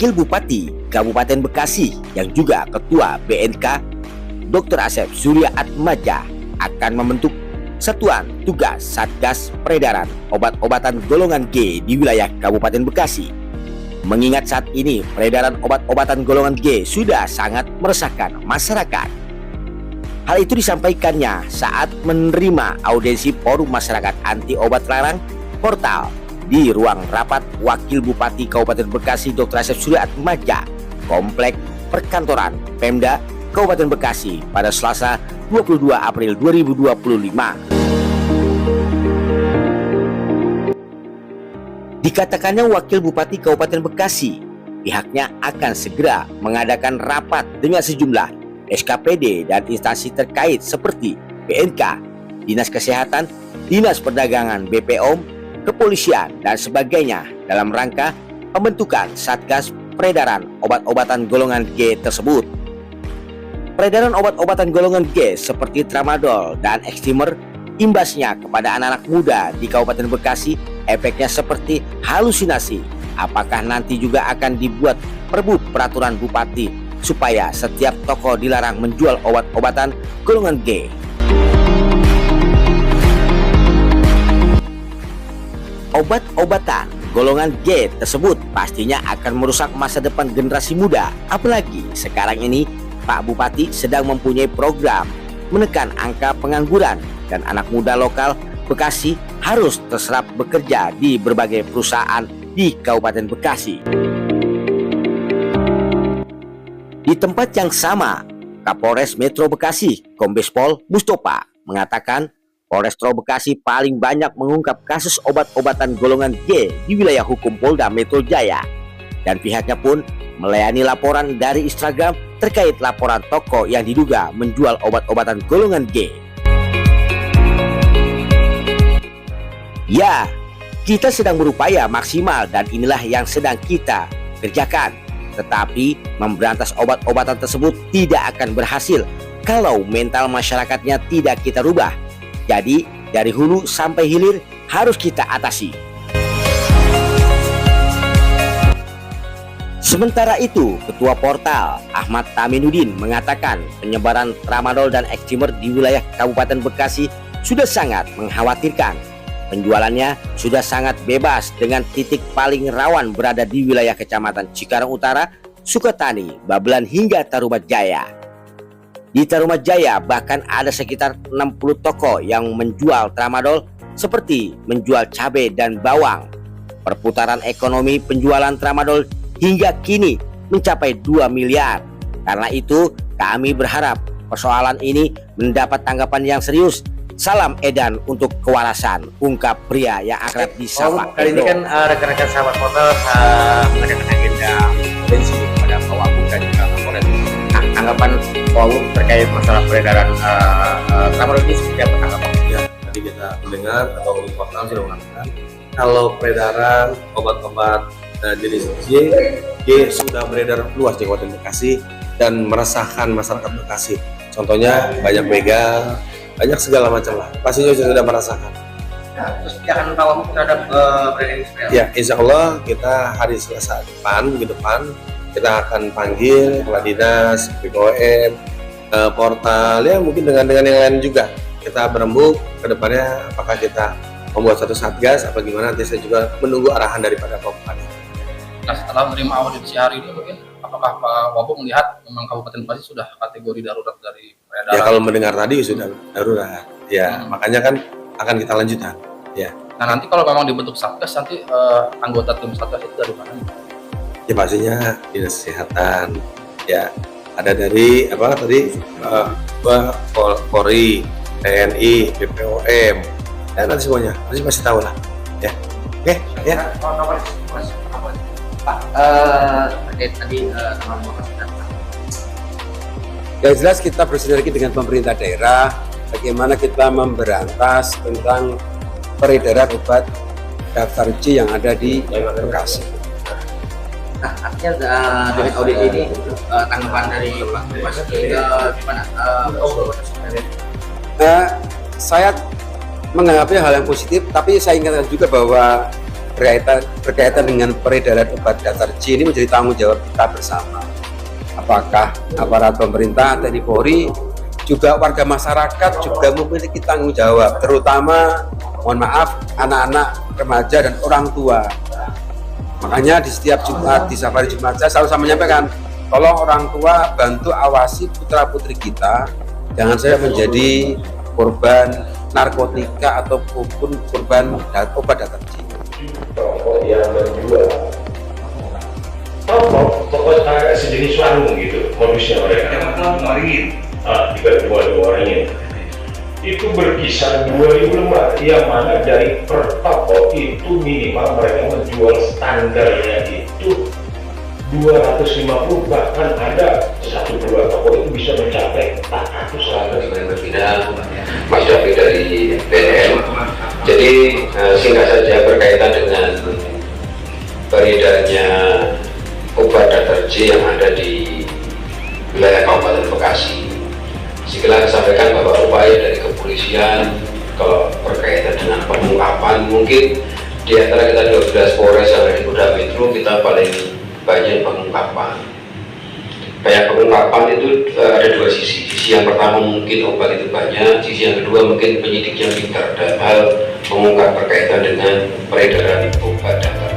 Wakil Bupati Kabupaten Bekasi yang juga Ketua BNK, Dr. Asep Surya Atmaja, akan membentuk Satuan Tugas Satgas Peredaran Obat-obatan golongan G di wilayah Kabupaten Bekasi. Mengingat saat ini peredaran obat-obatan golongan G sudah sangat meresahkan masyarakat. Hal itu disampaikannya saat menerima audiensi Forum Masyarakat Anti Obat Larang Portal di ruang rapat Wakil Bupati Kabupaten Bekasi Dr. Asep Surya Atmaja, Komplek Perkantoran Pemda Kabupaten Bekasi pada Selasa 22 April 2025. Dikatakannya Wakil Bupati Kabupaten Bekasi, pihaknya akan segera mengadakan rapat dengan sejumlah SKPD dan instansi terkait seperti BNK, Dinas Kesehatan, Dinas Perdagangan, BPOM, Kepolisian, dan sebagainya dalam rangka pembentukan Satgas Peredaran Obat-obatan golongan G tersebut. Peredaran obat-obatan golongan G seperti tramadol dan ekstimer, imbasnya kepada anak-anak muda di Kabupaten Bekasi efeknya seperti halusinasi. Apakah nanti juga akan dibuat Perbu peraturan Bupati supaya setiap toko dilarang menjual obat-obatan golongan G? Obat-obatan golongan G tersebut pastinya akan merusak masa depan generasi muda. Apalagi sekarang ini Pak Bupati sedang mempunyai program menekan angka pengangguran dan anak muda lokal Bekasi harus terserap bekerja di berbagai perusahaan di Kabupaten Bekasi. Di tempat yang sama, Kapolres Metro Bekasi, Kombes Pol Mustopa, mengatakan Polrestro Bekasi paling banyak mengungkap kasus obat-obatan golongan G di wilayah hukum Polda Metro Jaya. Dan pihaknya pun melayani laporan dari Instagram terkait laporan toko yang diduga menjual obat-obatan golongan G. Ya, kita sedang berupaya maksimal dan inilah yang sedang kita kerjakan. Tetapi memberantas obat-obatan tersebut tidak akan berhasil kalau mental masyarakatnya tidak kita rubah. Jadi dari hulu sampai hilir harus kita atasi. Sementara itu, Ketua Portal Ahmad Taminuddin mengatakan penyebaran tramadol dan ekstimer di wilayah Kabupaten Bekasi sudah sangat mengkhawatirkan. Penjualannya sudah sangat bebas dengan titik paling rawan berada di wilayah Kecamatan Cikarang Utara, Sukatani, Babelan hingga Tarumajaya. Di Tarumajaya bahkan ada sekitar 60 toko yang menjual tramadol seperti menjual cabai dan bawang. Perputaran ekonomi penjualan tramadol hingga kini mencapai 2 miliar. Karena itu kami berharap persoalan ini mendapat tanggapan yang serius. Salam edan untuk kewarasan, ungkap pria yang akrab disapa kali ini kan rekan-rekan sahabat portal mengadakan agenda audiensi kepada Pak Wagub dan juga Kapolres. Anggapan Wagub terkait masalah peredaran tramadol ini seperti apa tanggapan? Ya, tadi kita mendengar atau portal sudah mengatakan kalau peredaran obat-obat jenis G sudah beredar luas di Kabupaten Bekasi dan meresahkan masyarakat Bekasi. Contohnya banyak begal, banyak segala macam lah. Pastinya sudah merasakan. Nah, terus akan Pak Wagub terhadap peredaran ini seperti apa? Ya, insya Allah kita hari Selasa minggu depan kita akan panggil kepala dinas, BPOM, portal, ya mungkin dengan yang lain juga. Kita berembuk ke depannya apakah kita membuat satu satgas apa gimana, nanti saya juga menunggu arahan daripada Pak Bupati. Nah, setelah menerima audiensi hari ini mungkin apakah Pak Wagub melihat memang Kabupaten Bekasi sudah kategori darurat dari peredaran? Ya kalau mendengar tadi sudah darurat. Ya, makanya kan akan kita lanjutkan. Ya. Nah, nanti kalau memang dibentuk satgas nanti anggota tim satgas itu dari mana? Ya pastinya dinas kesehatan. Ya, ada dari apa tadi Polri, TNI, BPOM, dan nanti semuanya pasti tahu lah. Ya. Oke, ya. Pak, terkait tadi sama yang jelas kita bersinergi dengan pemerintah daerah bagaimana kita memberantas tentang peredaran obat daftar C yang ada di Bekasi. Nah, artinya dengan audit ini tanggapan dari Pak Mas gimana? Saya menganggapnya hal yang positif, tapi saya ingatkan juga bahwa berkaitan dengan peredaran obat daftar C ini menjadi tanggung jawab kita bersama. Apakah aparat pemerintah, TNI Polri, juga warga masyarakat juga memiliki tanggung jawab, terutama mohon maaf anak-anak, remaja dan orang tua. Makanya di setiap Jumat, di Safari Jumat, saya selalu menyampaikan, tolong orang tua bantu awasi putra-putri kita, jangan saya menjadi korban narkotika ataupun korban obat daftar C. Yang menjual pokok kayak sejenis warung gitu modusnya mereka. Yang pertama kemarin Tiga orangnya itu berkisar 2.000 lembar, yang mana dari per toko itu minimal mereka menjual standarnya itu 250, bahkan ada 1-2 toko itu bisa mencapai 400 berbeda. Mas David dari BNN. Jadi singkat saja berkaitan dengan beredarnya obat daftar C yang ada di wilayah Kabupaten Bekasi. Segera sampaikan bahwa upaya dari kepolisian kalau berkaitan dengan pengungkapan, mungkin di antara kita 12 Polres yang ada di Polda Metro kita paling banyak pengungkapan. Kayak pengungkapan itu ada dua sisi. Sisi yang pertama mungkin obat itu banyak, sisi yang kedua mungkin penyidik yang pintar dalam hal mengungkap berkaitan dengan peredaran obat daftar